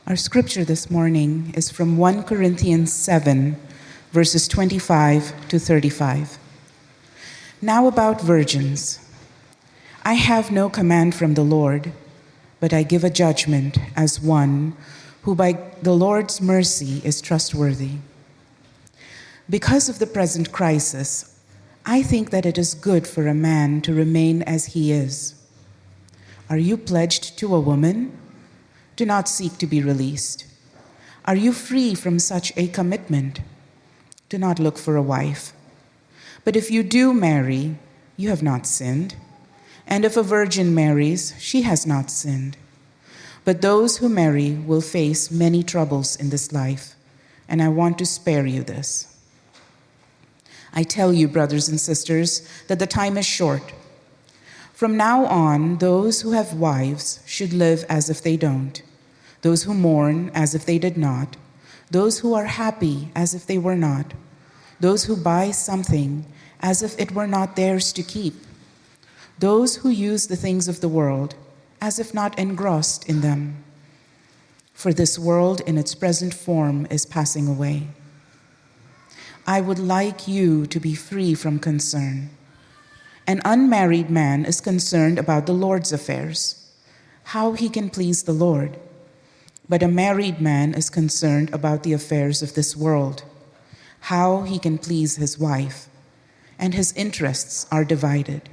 Our scripture this morning is from 1 Corinthians 7, verses 25 to 35. Now about virgins. I have no command from the Lord, but I give a judgment as one who by the Lord's mercy is trustworthy. Because of the present crisis, I think that it is good for a man to remain as he is. Are you pledged to a woman? Do not seek to be released. Are you free from such a commitment? Do not look for a wife. But if you do marry, you have not sinned. And if a virgin marries, she has not sinned. But those who marry will face many troubles in this life, and I want to spare you this. I tell you, brothers and sisters, that the time is short. From now on, those who have wives should live as if they don't, those who mourn as if they did not, those who are happy as if they were not, those who buy something as if it were not theirs to keep, those who use the things of the world as if not engrossed in them. For this world in its present form is passing away. I would like you to be free from concern. An unmarried man is concerned about the Lord's affairs, how he can please the Lord. But a married man is concerned about the affairs of this world, how he can please his wife, and his interests are divided.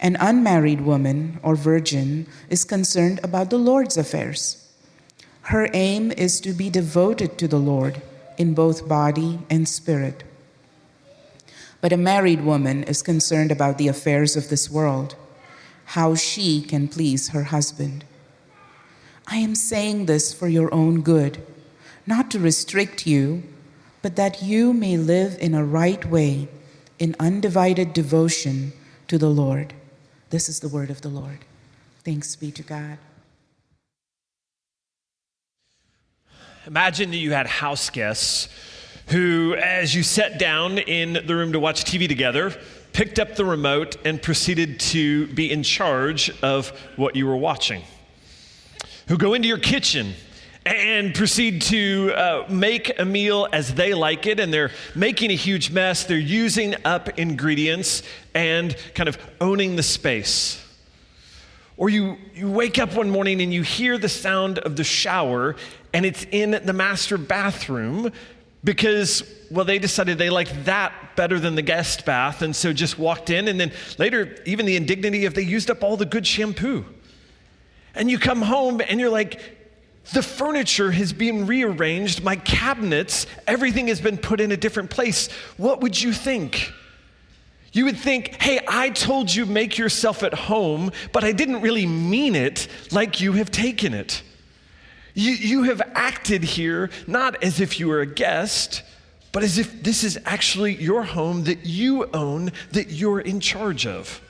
An unmarried woman or virgin is concerned about the Lord's affairs. Her aim is to be devoted to the Lord in both body and spirit. But a married woman is concerned about the affairs of this world, how she can please her husband. I am saying this for your own good, not to restrict you, but that you may live in a right way, in undivided devotion to the Lord. This is the word of the Lord. Thanks be to God. Imagine that you had house guests who, as you sat down in the room to watch TV together, picked up the remote and proceeded to be in charge of what you were watching. Who go into your kitchen and proceed to make a meal as they like it, and they're making a huge mess. They're using up ingredients and kind of owning the space. Or you wake up one morning and you hear the sound of the shower, and it's in the master bathroom because, well, they decided they liked that better than the guest bath, and so just walked in, and then later, even the indignity of they used up all the good shampoo. And you come home and you're like, the furniture has been rearranged, my cabinets, everything has been put in a different place. What would you think? You would think, hey, I told you make yourself at home, but I didn't really mean it like you have taken it. You have acted here not as if you were a guest, but as if this is actually your home that you own, that you're in charge of.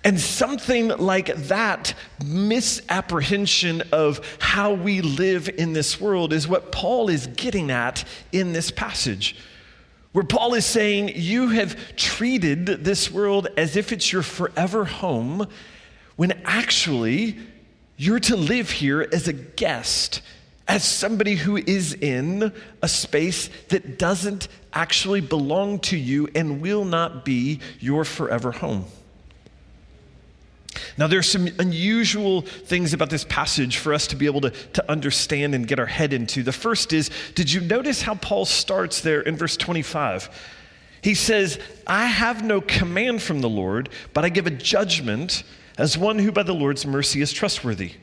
And something like that misapprehension of how we live in this world is what Paul is getting at in this passage, where Paul is saying you have treated this world as if it's your forever home, when actually you're to live here as a guest, as somebody who is in a space that doesn't actually belong to you and will not be your forever home. Now, there's some unusual things about this passage for us to be able to understand and get our head into. The first is, did you notice how Paul starts there in verse 25? He says, I have no command from the Lord, but I give a judgment as one who by the Lord's mercy is trustworthy.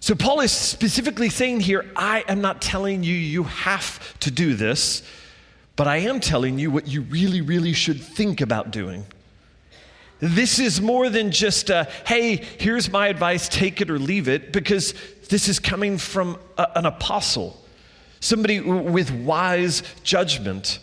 So Paul is specifically saying here, I am not telling you you have to do this, but I am telling you what you really, really should think about doing. This is more than just hey, here's my advice, take it or leave it, because this is coming from an apostle, somebody with wise judgment.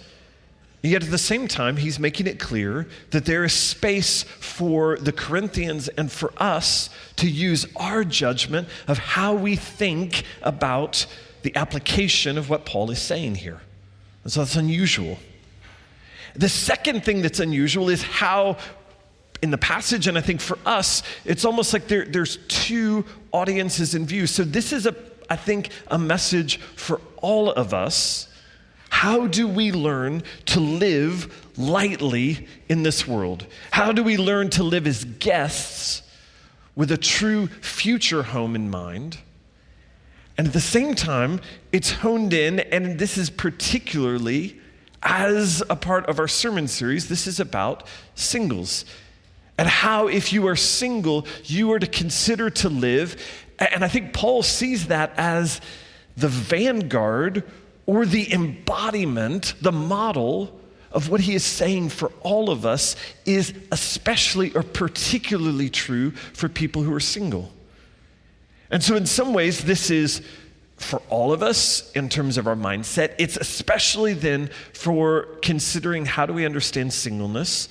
Yet at the same time, he's making it clear that there is space for the Corinthians and for us to use our judgment of how we think about the application of what Paul is saying here. And so that's unusual. The second thing that's unusual is how in the passage, and I think for us, it's almost like there's two audiences in view. So this is, I think, a message for all of us. How do we learn to live lightly in this world? How do we learn to live as guests with a true future home in mind? And at the same time, it's honed in, and this is particularly as a part of our sermon series, this is about singles. And how, if you are single, you are to consider to live. And I think Paul sees that as the vanguard or the embodiment, the model of what he is saying for all of us is especially or particularly true for people who are single. And so in some ways, this is for all of us in terms of our mindset. It's especially then for considering how do we understand singleness.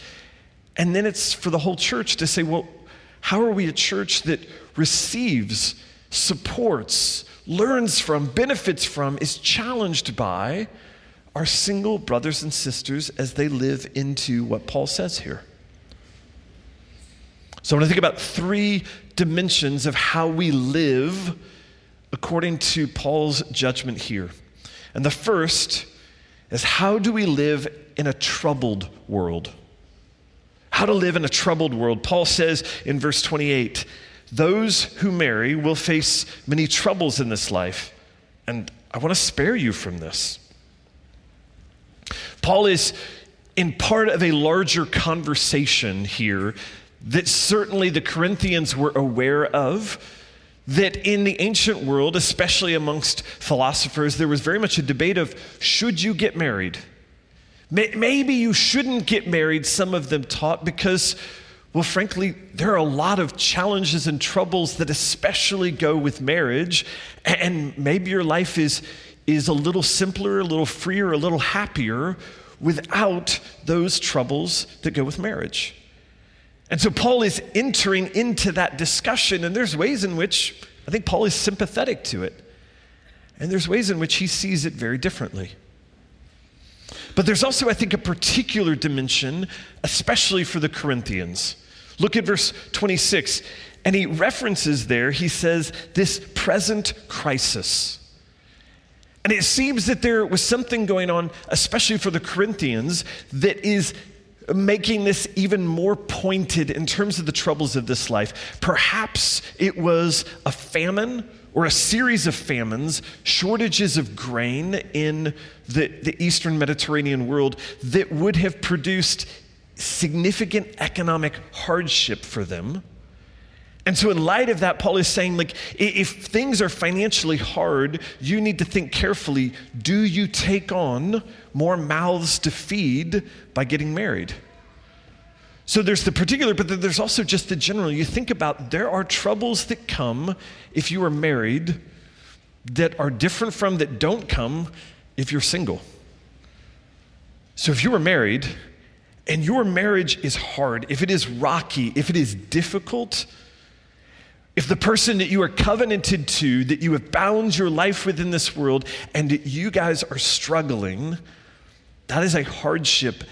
And then it's for the whole church to say, well, how are we a church that receives, supports, learns from, benefits from, is challenged by our single brothers and sisters as they live into what Paul says here? So I want to think about three dimensions of how we live according to Paul's judgment here. And the first is, how do we live in a troubled world? How to live in a troubled world. Paul says in verse 28, those who marry will face many troubles in this life, and I want to spare you from this. Paul is in part of a larger conversation here that certainly the Corinthians were aware of, that in the ancient world, especially amongst philosophers, there was very much a debate of, should you get married? Maybe you shouldn't get married, some of them taught, because, well, frankly, there are a lot of challenges and troubles that especially go with marriage, and maybe your life is a little simpler, a little freer, a little happier without those troubles that go with marriage. And so Paul is entering into that discussion, and there's ways in which I think Paul is sympathetic to it, and there's ways in which he sees it very differently. But there's also, I think, a particular dimension, especially for the Corinthians. Look at verse 26, and he references there, he says, this present crisis. And it seems that there was something going on, especially for the Corinthians, that is making this even more pointed in terms of the troubles of this life. Perhaps it was a famine or a series of famines, shortages of grain in the Eastern Mediterranean world that would have produced significant economic hardship for them. And so in light of that, Paul is saying, like, if things are financially hard, you need to think carefully, do you take on more mouths to feed by getting married? So there's the particular, but then there's also just the general. You think about, there are troubles that come if you are married that are different from, that don't come if you're single. So if you are married and your marriage is hard, if it is rocky, if it is difficult, if the person that you are covenanted to, that you have bound your life with in this world, and you guys are struggling, that is a hardship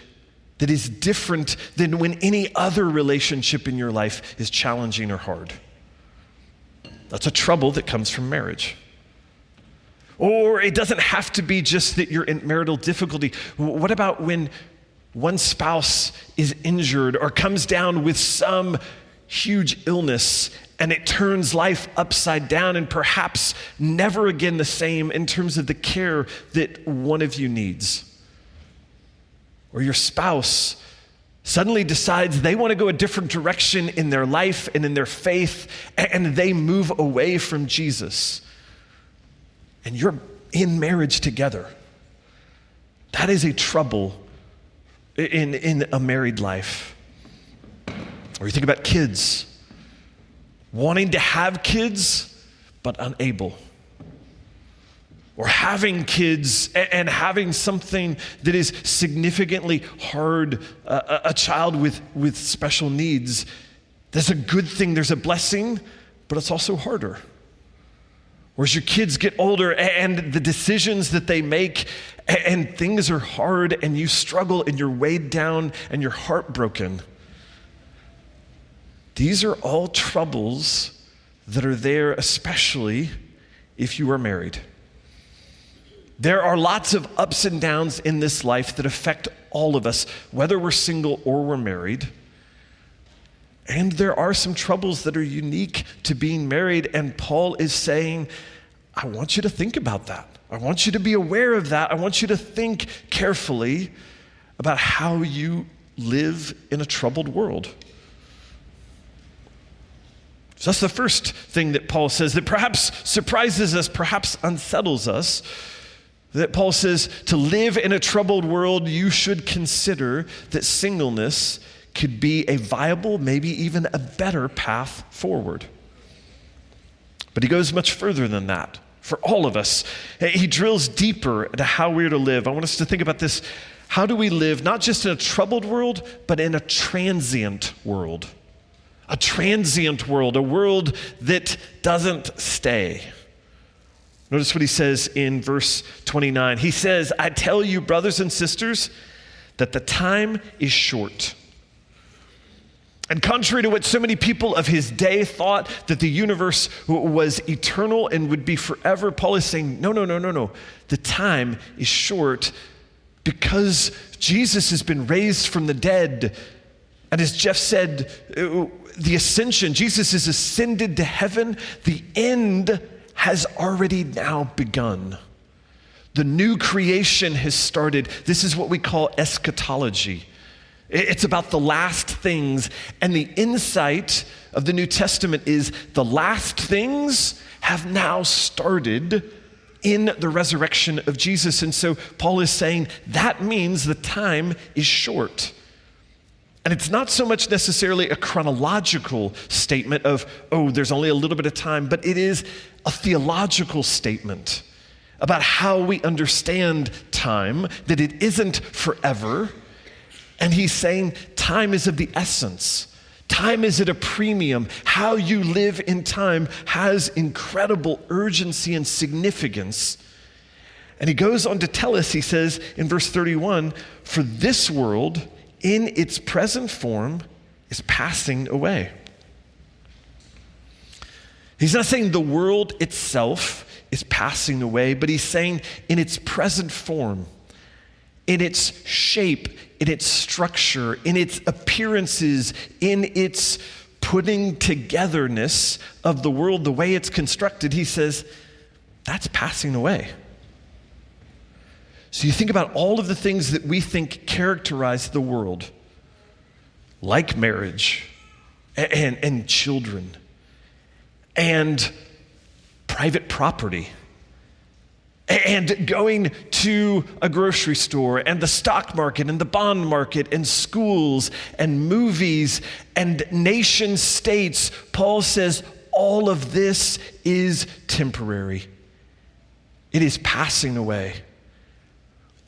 that is different than when any other relationship in your life is challenging or hard. That's a trouble that comes from marriage. Or it doesn't have to be just that you're in marital difficulty. What about when one spouse is injured or comes down with some huge illness and it turns life upside down and perhaps never again the same in terms of the care that one of you needs? Or your spouse suddenly decides they want to go a different direction in their life and in their faith, and they move away from Jesus. And you're in marriage together. That is a trouble in a married life. Or you think about kids, wanting to have kids, but unable. Or having kids and having something that is significantly hard, a child with special needs. There's a good thing, there's a blessing, but it's also harder. Or as your kids get older and the decisions that they make and things are hard and you struggle and you're weighed down and you're heartbroken. These are all troubles that are there, especially if you are married. There are lots of ups and downs in this life that affect all of us, whether we're single or we're married. And there are some troubles that are unique to being married, and Paul is saying, I want you to think about that. I want you to be aware of that. I want you to think carefully about how you live in a troubled world. So that's the first thing that Paul says that perhaps surprises us, perhaps unsettles us. That Paul says to live in a troubled world, you should consider that singleness could be a viable, maybe even a better path forward. But he goes much further than that for all of us. He drills deeper into how we're to live. I want us to think about this. How do we live, not just in a troubled world, but in a transient world? A transient world, a world that doesn't stay. Notice what he says in verse 29. He says, I tell you, brothers and sisters, that the time is short. And contrary to what so many people of his day thought, that the universe was eternal and would be forever, Paul is saying, no. The time is short because Jesus has been raised from the dead. And as Jeff said, the ascension, Jesus is ascended to heaven. The end has already now begun. The new creation has started. This is what we call eschatology. It's about the last things. And the insight of the New Testament is the last things have now started in the resurrection of Jesus. And so Paul is saying that means the time is short. And it's not so much necessarily a chronological statement of, there's only a little bit of time, but it is a theological statement about how we understand time, that it isn't forever. And he's saying time is of the essence. Time is at a premium. How you live in time has incredible urgency and significance. And he goes on to tell us, he says in verse 31, for this world in its present form is passing away. He's not saying the world itself is passing away, but he's saying in its present form, in its shape, in its structure, in its appearances, in its putting togetherness of the world, the way it's constructed, he says, that's passing away. So you think about all of the things that we think characterize the world, like marriage and children and private property and going to a grocery store and the stock market and the bond market and schools and movies and nation states. Paul says all of this is temporary. It is passing away.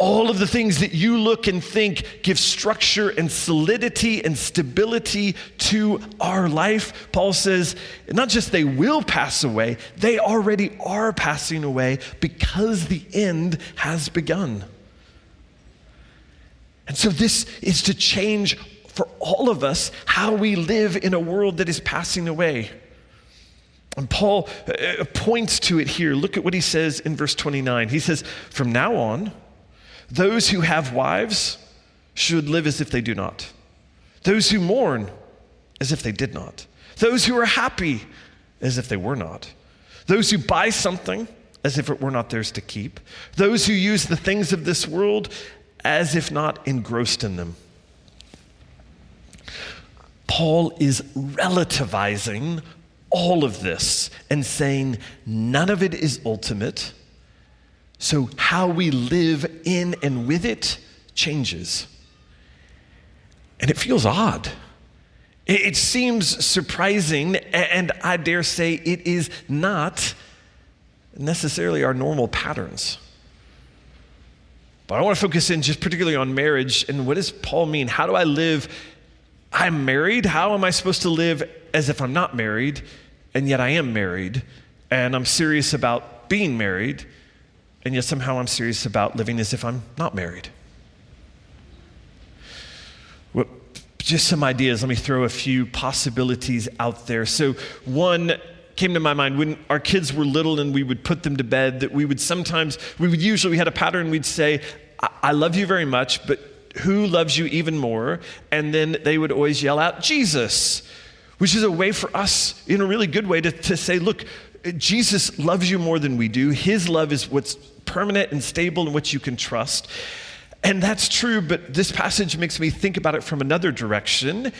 All of the things that you look and think give structure and solidity and stability to our life, Paul says, not just they will pass away, they already are passing away because the end has begun. And so this is to change for all of us how we live in a world that is passing away. And Paul points to it here. Look at what he says in verse 29. He says, from now on, those who have wives should live as if they do not. Those who mourn as if they did not. Those who are happy as if they were not. Those who buy something as if it were not theirs to keep. Those who use the things of this world as if not engrossed in them. Paul is relativizing all of this and saying none of it is ultimate. So how we live in and with it changes. And it feels odd. It seems surprising, and I dare say it is not necessarily our normal patterns. But I want to focus in just particularly on marriage, and what does Paul mean? How do I live? I'm married. How am I supposed to live as if I'm not married, and yet I am married, and I'm serious about being married, and yet somehow I'm serious about living as if I'm not married? What just some ideas. Let me throw a few possibilities out there. So one came to my mind when our kids were little and we would put them to bed, that we would usually, we had a pattern, we'd say, I love you very much, but who loves you even more? And then they would always yell out, Jesus, which is a way for us, in a really good way, to say, look, Jesus loves you more than we do. His love is what's permanent and stable and what you can trust. And that's true, but this passage makes me think about it from another direction,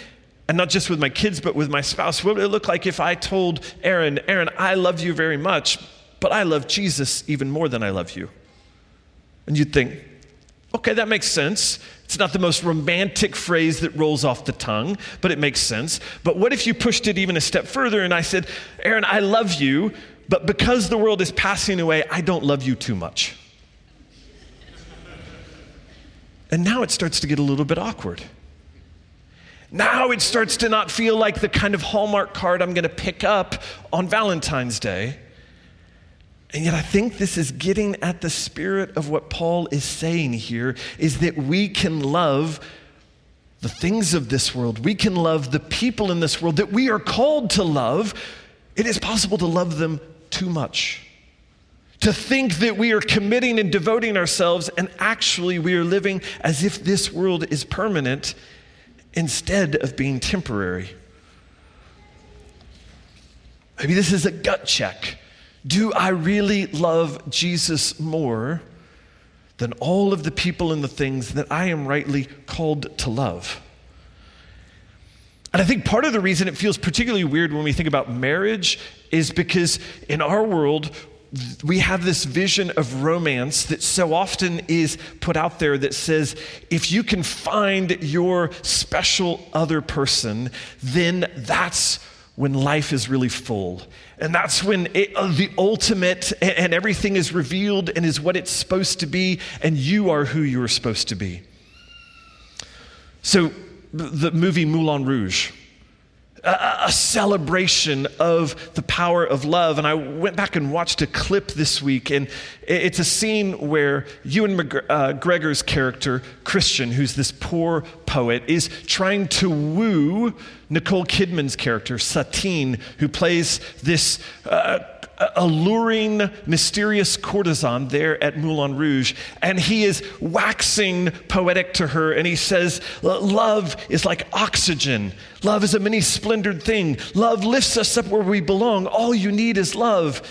and not just with my kids, but with my spouse. What would it look like if I told Aaron, I love you very much, but I love Jesus even more than I love you? And you'd think, okay, that makes sense. It's not the most romantic phrase that rolls off the tongue, but it makes sense. But what if you pushed it even a step further and I said, Aaron, I love you, but because the world is passing away, I don't love you too much. And now it starts to get a little bit awkward. Now it starts to not feel like the kind of Hallmark card I'm going to pick up on Valentine's Day. And yet I think this is getting at the spirit of what Paul is saying here, is that we can love the things of this world. We can love the people in this world that we are called to love. It is possible to love them too much. To think that we are committing and devoting ourselves, and actually we are living as if this world is permanent instead of being temporary. Maybe this is a gut check. Do I really love Jesus more than all of the people and the things that I am rightly called to love? And I think part of the reason it feels particularly weird when we think about marriage is because in our world, we have this vision of romance that so often is put out there that says, if you can find your special other person, then that's when life is really full. And that's when the ultimate and everything is revealed and is what it's supposed to be, and you are who you're supposed to be. So the movie Moulin Rouge, a celebration of the power of love. And I went back and watched a clip this week, and it's a scene where Ewan McGregor's character, Christian, who's this poor poet, is trying to woo Nicole Kidman's character, Satine, who plays this alluring, mysterious courtesan there at Moulin Rouge. And he is waxing poetic to her, and he says, love is like oxygen. Love is a many splendored thing. Love lifts us up where we belong. All you need is love.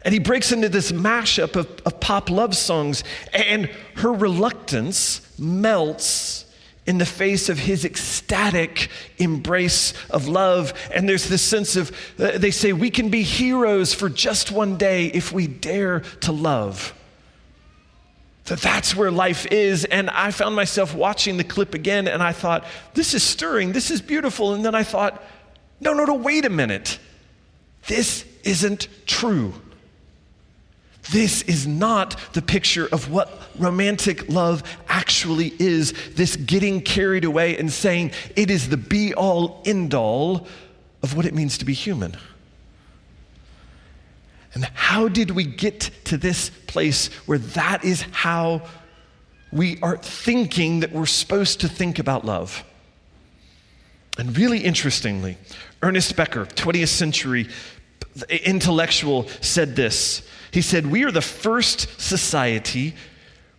And he breaks into this mashup of pop love songs, and her reluctance melts in the face of his ecstatic embrace of love. And there's this sense of, they say, we can be heroes for just one day if we dare to love. That's where life is. And I found myself watching the clip again, and I thought, this is stirring, this is beautiful. And then I thought, no, wait a minute. This isn't true. This is not the picture of what romantic love actually is. This getting carried away and saying it is the be-all, end-all of what it means to be human. And how did we get to this place where that is how we are thinking that we're supposed to think about love? And really interestingly, Ernest Becker, 20th century intellectual, said this. He said, we are the first society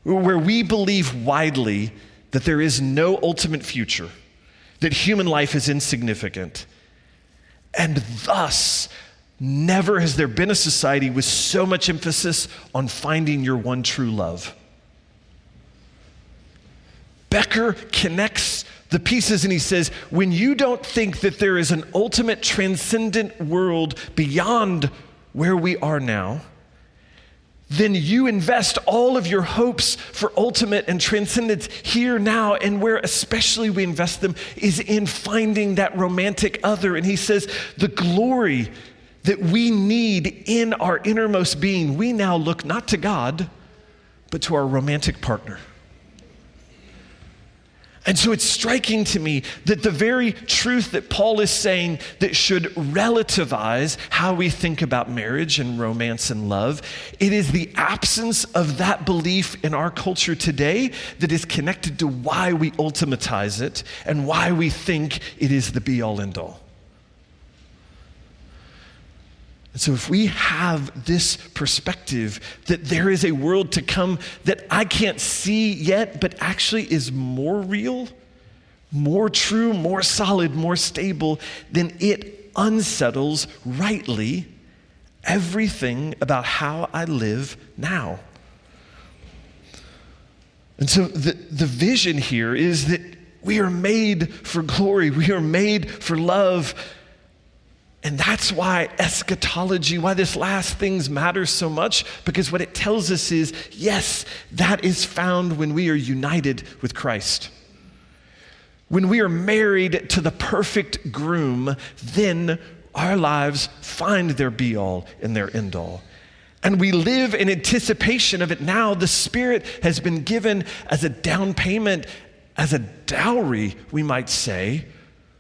where we believe widely that there is no ultimate future, that human life is insignificant. And thus, never has there been a society with so much emphasis on finding your one true love. Becker connects the pieces and he says, when you don't think that there is an ultimate transcendent world beyond where we are now, then you invest all of your hopes for ultimate and transcendence here now, and where especially we invest them is in finding that romantic other. And he says, the glory that we need in our innermost being, we now look not to God, but to our romantic partner. And so it's striking to me that the very truth that Paul is saying that should relativize how we think about marriage and romance and love, it is the absence of that belief in our culture today that is connected to why we ultimatize it and why we think it is the be-all end-all. And so if we have this perspective that there is a world to come that I can't see yet, but actually is more real, more true, more solid, more stable, then it unsettles rightly everything about how I live now. And so the vision here is that we are made for glory, we are made for love. And that's why eschatology, why this last things matters so much, because what it tells us is, yes, that is found when we are united with Christ. When we are married to the perfect groom, then our lives find their be-all and their end-all. And we live in anticipation of it now. The Spirit has been given as a down payment, as a dowry, we might say,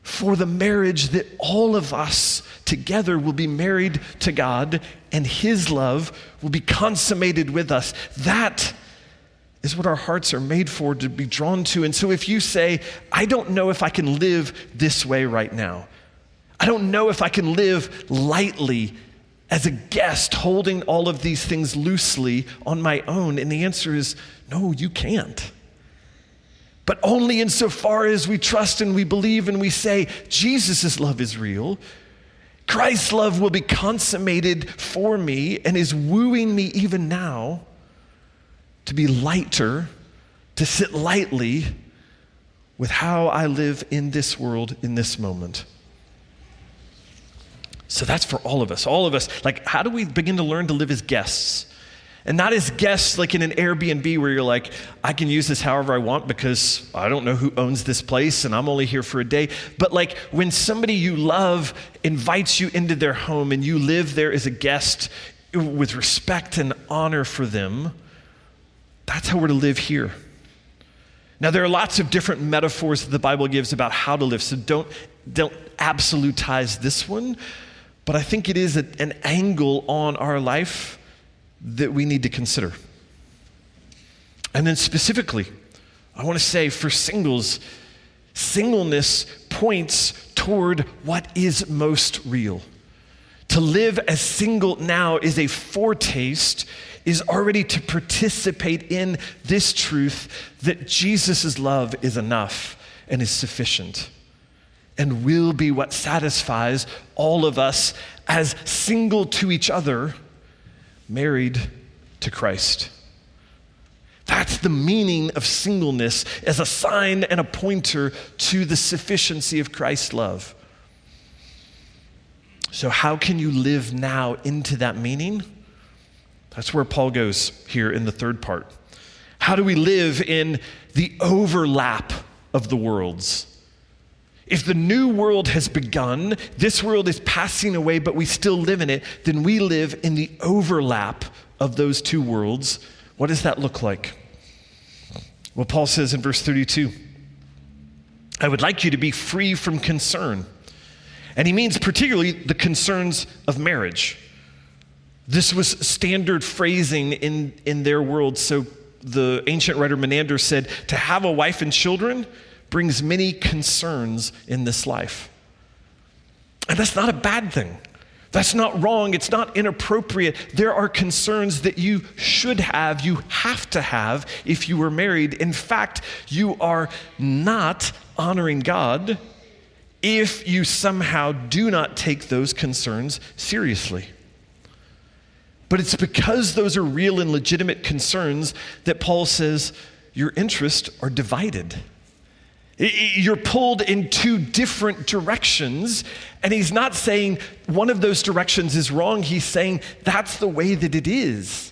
for the marriage that all of us together will be married to God and His love will be consummated with us. That is what our hearts are made for, to be drawn to. And so if you say, I don't know if I can live this way right now. I don't know if I can live lightly as a guest, holding all of these things loosely on my own. And the answer is, no, you can't. But only insofar as we trust and we believe and we say, Jesus' love is real. Christ's love will be consummated for me and is wooing me even now to be lighter, to sit lightly with how I live in this world, in this moment. So that's for all of us. All of us, like, how do we begin to learn to live as guests? And not as guests like in an Airbnb where you're like, I can use this however I want because I don't know who owns this place and I'm only here for a day. But like when somebody you love invites you into their home and you live there as a guest with respect and honor for them, that's how we're to live here. Now there are lots of different metaphors that the Bible gives about how to live, so don't absolutize this one, but I think it is an angle on our life that we need to consider. And then specifically, I want to say for singles, singleness points toward what is most real. To live as single now is a foretaste, is already to participate in this truth that Jesus' love is enough and is sufficient and will be what satisfies all of us as single to each other, married to Christ. That's the meaning of singleness as a sign and a pointer to the sufficiency of Christ's love. So how can you live now into that meaning? That's where Paul goes here in the third part. How do we live in the overlap of the worlds? If the new world has begun, this world is passing away, but we still live in it, then we live in the overlap of those two worlds. What does that look like? Well, Paul says in verse 32, I would like you to be free from concern. And he means particularly the concerns of marriage. This was standard phrasing in their world. So the ancient writer Menander said, to have a wife and children brings many concerns in this life. And that's not a bad thing. That's not wrong. It's not inappropriate. There are concerns that you should have, you have to have if you were married. In fact, you are not honoring God if you somehow do not take those concerns seriously. But it's because those are real and legitimate concerns that Paul says your interests are divided. You're pulled in two different directions, and he's not saying one of those directions is wrong. He's saying that's the way that it is.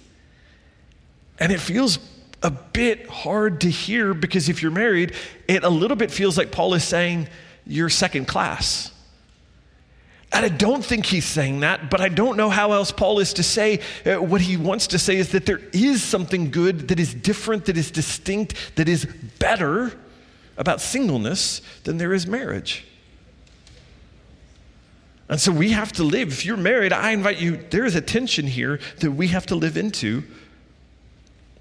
And it feels a bit hard to hear because if you're married, it a little bit feels like Paul is saying you're second class. And I don't think he's saying that, but I don't know how else Paul is to say. What he wants to say is that there is something good that is different, that is distinct, that is better about singleness than there is marriage. And so we have to live. If you're married, I invite you, there is a tension here that we have to live into.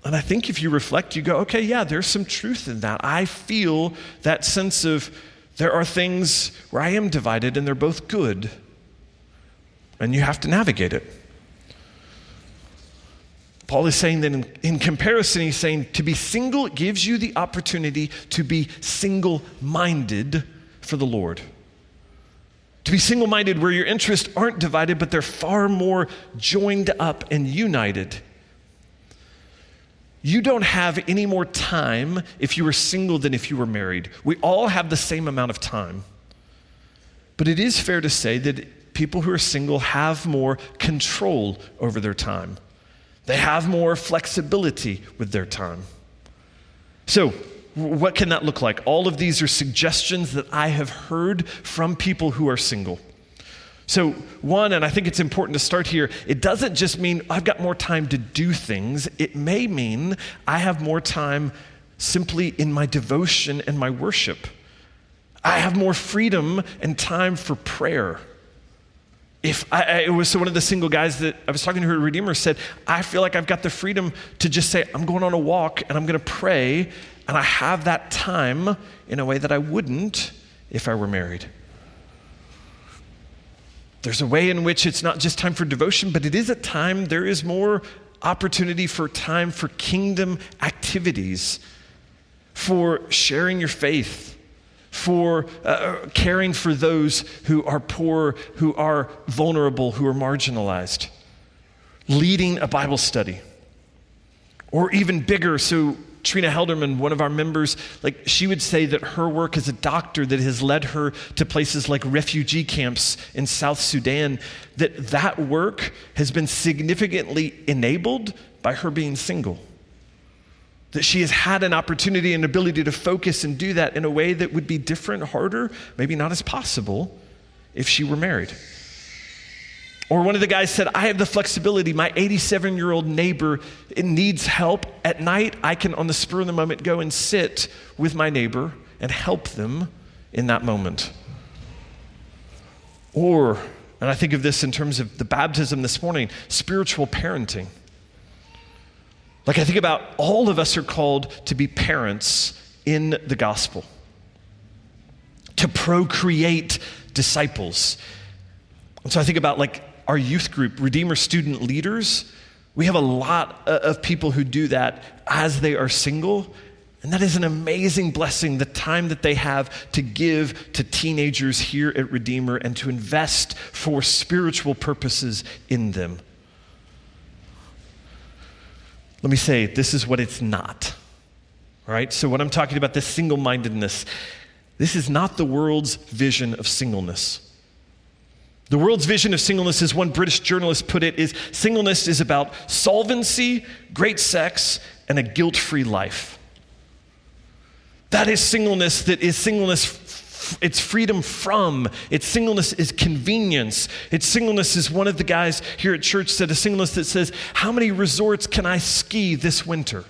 And I think if you reflect, you go, okay, yeah, there's some truth in that. I feel that sense of there are things where I am divided and they're both good. And you have to navigate it. Paul is saying that in comparison, he's saying to be single gives you the opportunity to be single-minded for the Lord. To be single-minded where your interests aren't divided, but they're far more joined up and united. You don't have any more time if you were single than if you were married. We all have the same amount of time. But it is fair to say that people who are single have more control over their time. They have more flexibility with their time. So, what can that look like? All of these are suggestions that I have heard from people who are single. So, one, and I think it's important to start here, it doesn't just mean I've got more time to do things. It may mean I have more time simply in my devotion and my worship. I have more freedom and time for prayer. It was one of the single guys that I was talking to who at Redeemer said, I feel like I've got the freedom to just say, I'm going on a walk and I'm going to pray, and I have that time in a way that I wouldn't if I were married. There's a way in which it's not just time for devotion, but it is a time, there is more opportunity for time for kingdom activities, for sharing your faith, for caring for those who are poor, who are vulnerable, who are marginalized, leading a Bible study, or even bigger. So Trina Helderman, one of our members, she would say that her work as a doctor that has led her to places like refugee camps in South Sudan, that work has been significantly enabled by her being single. That she has had an opportunity and ability to focus and do that in a way that would be different, harder, maybe not as possible if she were married. Or one of the guys said, I have the flexibility. My 87-year-old neighbor needs help. At night, I can, on the spur of the moment, go and sit with my neighbor and help them in that moment. Or, and I think of this in terms of the baptism this morning, spiritual parenting. I think about all of us are called to be parents in the gospel, to procreate disciples. And so I think about our youth group, Redeemer student leaders. We have a lot of people who do that as they are single. And that is an amazing blessing, the time that they have to give to teenagers here at Redeemer and to invest for spiritual purposes in them. Let me say, this is what it's not. All right? So when I'm talking about this single-mindedness, this is not the world's vision of singleness. The world's vision of singleness, as one British journalist put it, is singleness is about solvency, great sex, and a guilt-free life. That is singleness, it's freedom from. Its singleness is convenience. Its singleness is, one of the guys here at church said, a singleness that says, how many resorts can I ski this winter?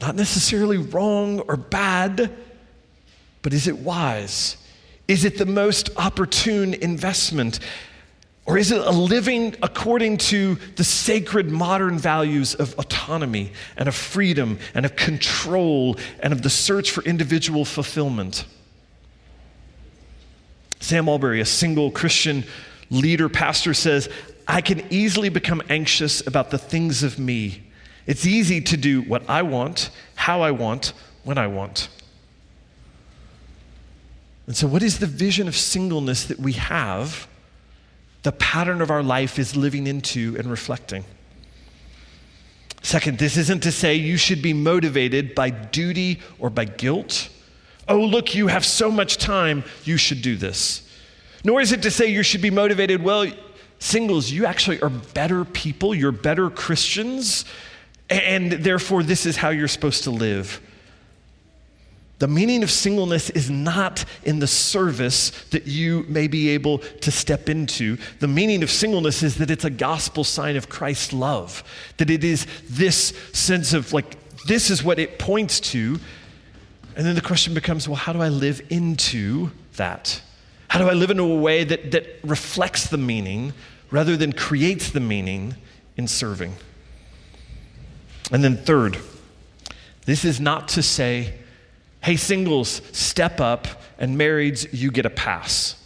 Not necessarily wrong or bad, but is it wise? Is it the most opportune investment? Or is it a living according to the sacred modern values of autonomy and of freedom and of control and of the search for individual fulfillment? Sam Albury, a single Christian leader, pastor, says, I can easily become anxious about the things of me. It's easy to do what I want, how I want, when I want. And so what is the vision of singleness that we have? The pattern of our life is living into and reflecting. Second, this isn't to say you should be motivated by duty or by guilt. Oh, look, you have so much time, you should do this. Nor is it to say you should be motivated, well, singles, you actually are better people, you're better Christians, and therefore this is how you're supposed to live. The meaning of singleness is not in the service that you may be able to step into. The meaning of singleness is that it's a gospel sign of Christ's love. That it is this sense of this is what it points to. And then the question becomes, well, how do I live into that? How do I live in a way that reflects the meaning rather than creates the meaning in serving? And then third, this is not to say, hey, singles, step up, and marrieds, you get a pass.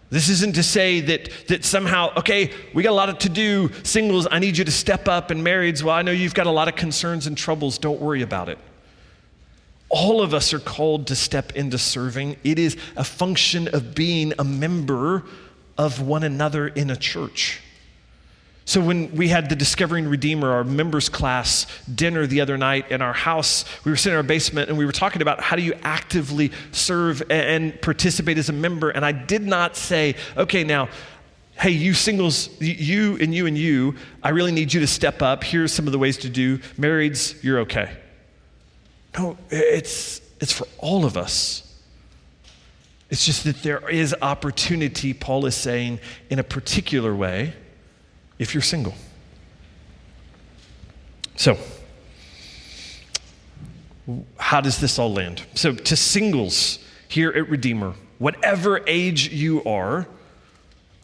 This isn't to say that somehow, okay, we got a lot to do. Singles, I need you to step up, and marrieds, well, I know you've got a lot of concerns and troubles. Don't worry about it. All of us are called to step into serving. It is a function of being a member of one another in a church. So when we had the Discovering Redeemer, our members class dinner the other night in our house, we were sitting in our basement and we were talking about how do you actively serve and participate as a member. And I did not say, okay, now, hey, you singles, you and you and you, I really need you to step up. Here's some of the ways to do. Marrieds, you're okay. No, it's for all of us. It's just that there is opportunity, Paul is saying, in a particular way, if you're single. So, how does this all land? So, to singles here at Redeemer, whatever age you are,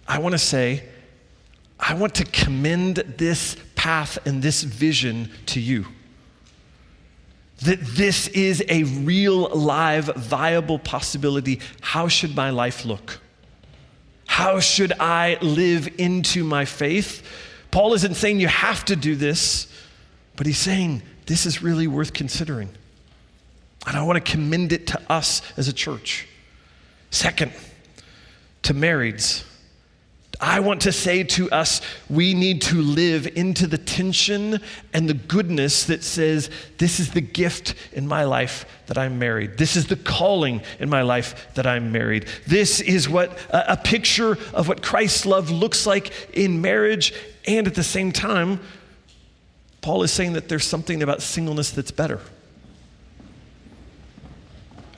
I want to say, I want to commend this path and this vision to you. That this is a real, live, viable possibility. How should my life look? How should I live into my faith? Paul isn't saying you have to do this, but he's saying this is really worth considering. And I want to commend it to us as a church. Second, to marrieds, I want to say to us, we need to live into the tension and the goodness that says, this is the gift in my life that I'm married. This is the calling in my life that I'm married. This is what a picture of what Christ's love looks like in marriage. And at the same time, Paul is saying that there's something about singleness that's better.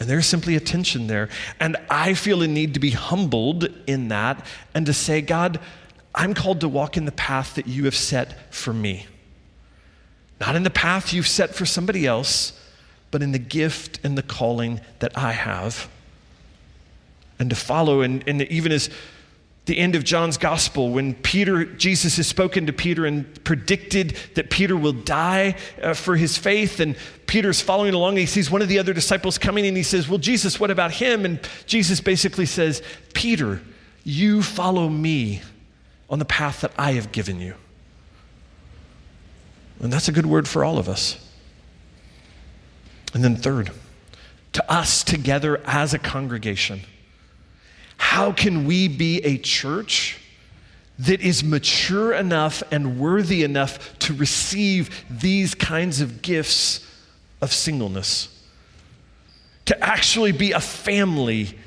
And there's simply a tension there. And I feel a need to be humbled in that and to say, God, I'm called to walk in the path that you have set for me. Not in the path you've set for somebody else, but in the gift and the calling that I have. And to follow, and even as the end of John's gospel, when Jesus has spoken to Peter and predicted that Peter will die for his faith, and Peter's following along, and he sees one of the other disciples coming, and he says, well, Jesus, what about him? And Jesus basically says, Peter, you follow me on the path that I have given you. And that's a good word for all of us. And then third, to us together as a congregation, how can we be a church that is mature enough and worthy enough to receive these kinds of gifts of singleness? To actually be a family,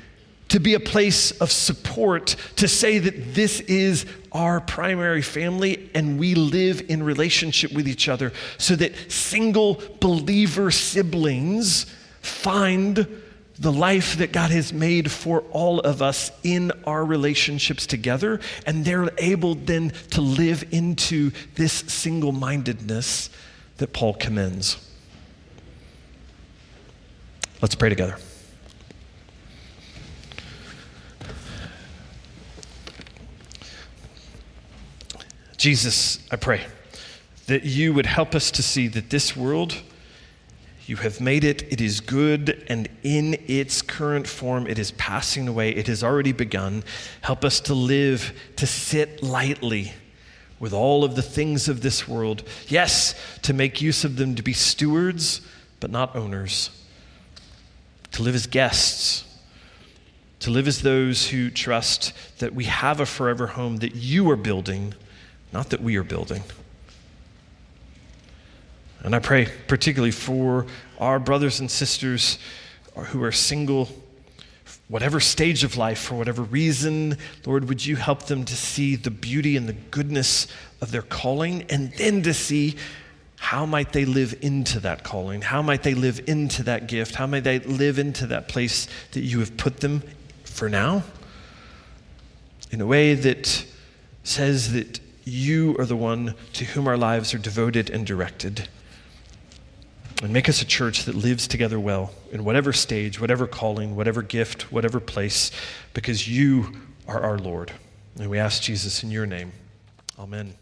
to be a place of support, to say that this is our primary family and we live in relationship with each other so that single believer siblings find the life that God has made for all of us in our relationships together, and they're able then to live into this single-mindedness that Paul commends. Let's pray together. Jesus, I pray that you would help us to see that this world, you have made it, it is good, and in its current form, it is passing away. It has already begun. Help us to live, to sit lightly with all of the things of this world. Yes, to make use of them to be stewards, but not owners. To live as guests. To live as those who trust that we have a forever home that you are building, not that we are building. And I pray particularly for our brothers and sisters who are single, whatever stage of life, for whatever reason. Lord, would you help them to see the beauty and the goodness of their calling, and then to see how might they live into that calling? How might they live into that gift? How might they live into that place that you have put them for now? In a way that says that you are the one to whom our lives are devoted and directed. And make us a church that lives together well in whatever stage, whatever calling, whatever gift, whatever place, because you are our Lord. And we ask Jesus in your name. Amen.